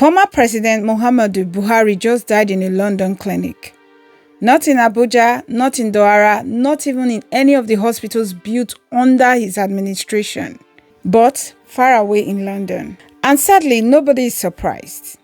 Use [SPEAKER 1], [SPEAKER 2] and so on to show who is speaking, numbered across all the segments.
[SPEAKER 1] Former President Muhammadu Buhari just died in a London clinic. Not in Abuja, not in Douala, not even in any of the hospitals built under his administration, but far away in London. And sadly, nobody is surprised.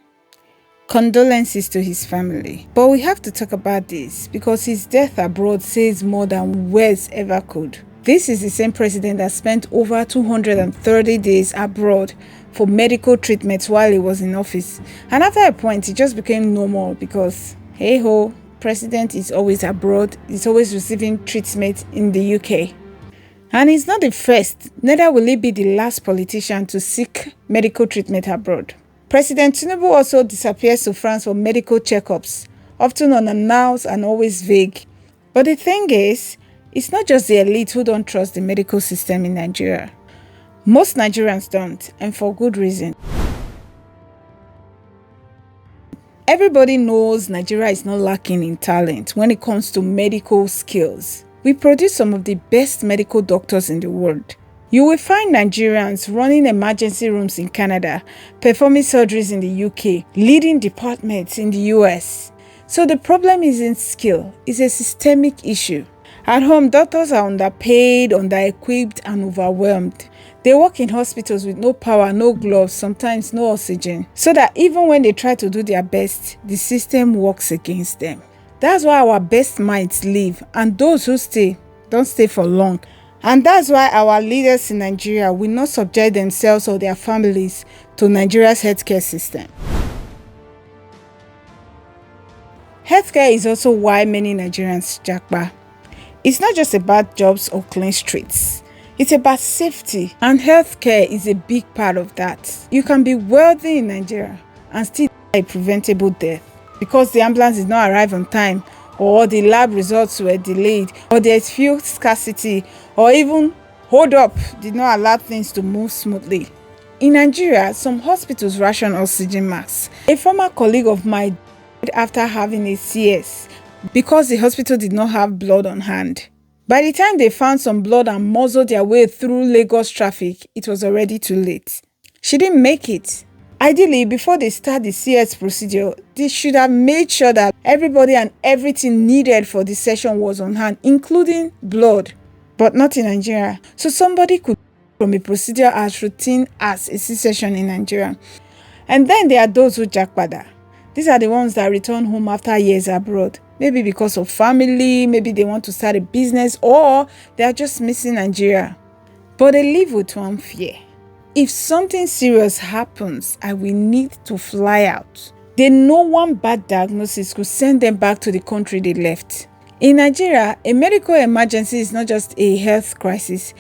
[SPEAKER 1] Condolences to his family. But we have to talk about this because his death abroad says more than words ever could. This is the same president that spent over 230 days abroad for medical treatments while he was in office. And after a point, it just became normal because, hey ho, president is always abroad, he's always receiving treatment in the UK. And he's not the first, neither will he be the last politician to seek medical treatment abroad. President Tinubu also disappears to France for medical checkups, often unannounced and always vague. But the thing is, it's not just the elite who don't trust the medical system in Nigeria. Most Nigerians don't, and for good reason. Everybody knows Nigeria is not lacking in talent when it comes to medical skills. We produce some of the best medical doctors in the world. You will find Nigerians running emergency rooms in Canada, performing surgeries in the UK, leading departments in the US. So the problem isn't skill, it's a systemic issue. At home, doctors are underpaid, under-equipped, and overwhelmed. They work in hospitals with no power, no gloves, sometimes no oxygen, so that even when they try to do their best, the system works against them. That's why our best minds leave, and those who stay don't stay for long. And that's why our leaders in Nigeria will not subject themselves or their families to Nigeria's healthcare system. Healthcare is also why many Nigerians japa. It's not just about jobs or clean streets. It's about safety, and healthcare is a big part of that. You can be wealthy in Nigeria and still die a preventable death because the ambulance did not arrive on time, or the lab results were delayed, or there's fuel scarcity, or even hold up did not allow things to move smoothly. In Nigeria, some hospitals ration oxygen masks. A former colleague of mine died after having a CS because the hospital did not have blood on hand. By the time they found some blood and muzzled their way through Lagos traffic, it was already too late. She didn't make it. Ideally, before they start the CS procedure, they should have made sure that everybody and everything needed for the session was on hand, including blood. But not in Nigeria. So somebody could from a procedure as routine as a C-section in Nigeria. And then there are those who jackpada. These are the ones that return home after years abroad. Maybe because of family, maybe they want to start a business, or they are just missing Nigeria. But they live with one fear. If something serious happens, I will need to fly out. They know one bad diagnosis could send them back to the country they left. In Nigeria, a medical emergency is not just a health crisis.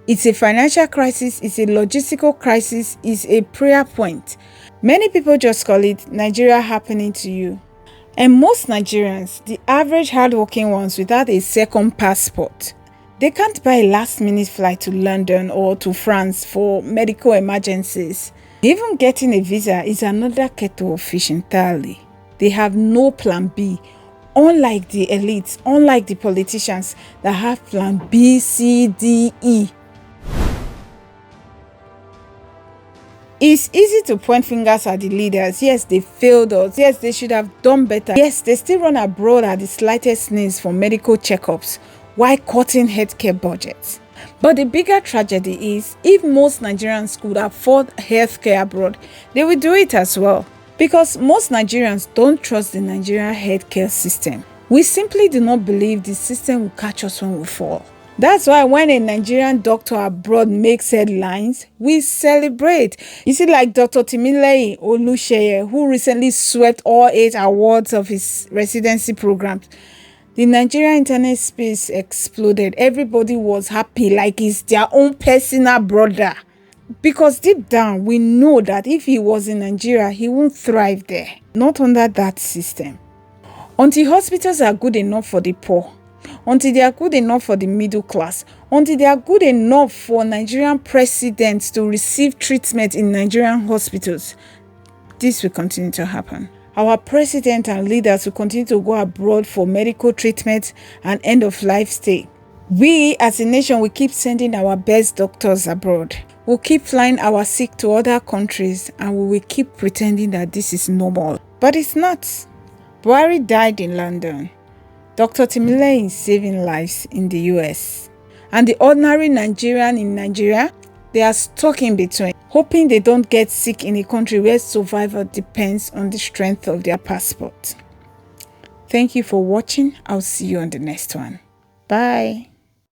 [SPEAKER 1] It's a financial crisis, it's a logistical crisis, it's a prayer point. Many people just call it Nigeria happening to you. And most Nigerians, the average hardworking ones without a second passport, they can't buy a last-minute flight to London or to France for medical emergencies. Even getting a visa is another kettle of fish entirely. They have no plan B, unlike the elites, unlike the politicians that have plan B, C, D, E. It's easy to point fingers at the leaders. Yes, they failed us. Yes, they should have done better. Yes, they still run abroad at the slightest needs for medical checkups while cutting healthcare budgets. But the bigger tragedy is, if most Nigerians could afford healthcare abroad, they will do it as well. Because most Nigerians don't trust the Nigerian healthcare system. We simply do not believe the system will catch us when we fall. That's why when a Nigerian doctor abroad makes headlines, we celebrate. You see, like Dr. Timileyin Olusheye, who recently swept all 8 awards of his residency programs. The Nigerian internet space exploded. Everybody was happy, like he's their own personal brother. Because deep down, we know that if he was in Nigeria, he won't thrive there. Not under that system. Until hospitals are good enough for the poor, until they are good enough for the middle class, until they are good enough for Nigerian presidents to receive treatment in Nigerian hospitals, this will continue to happen. Our president and leaders will continue to go abroad for medical treatment and end-of-life stay. We, as a nation, will keep sending our best doctors abroad. We'll keep flying our sick to other countries and we will keep pretending that this is normal. But it's not. Buhari died in London. Dr. Timileyin is saving lives in the US. And the ordinary Nigerian in Nigeria, they are stuck in between, hoping they don't get sick in a country where survival depends on the strength of their passport. Thank you for watching. I'll see you on the next one. Bye.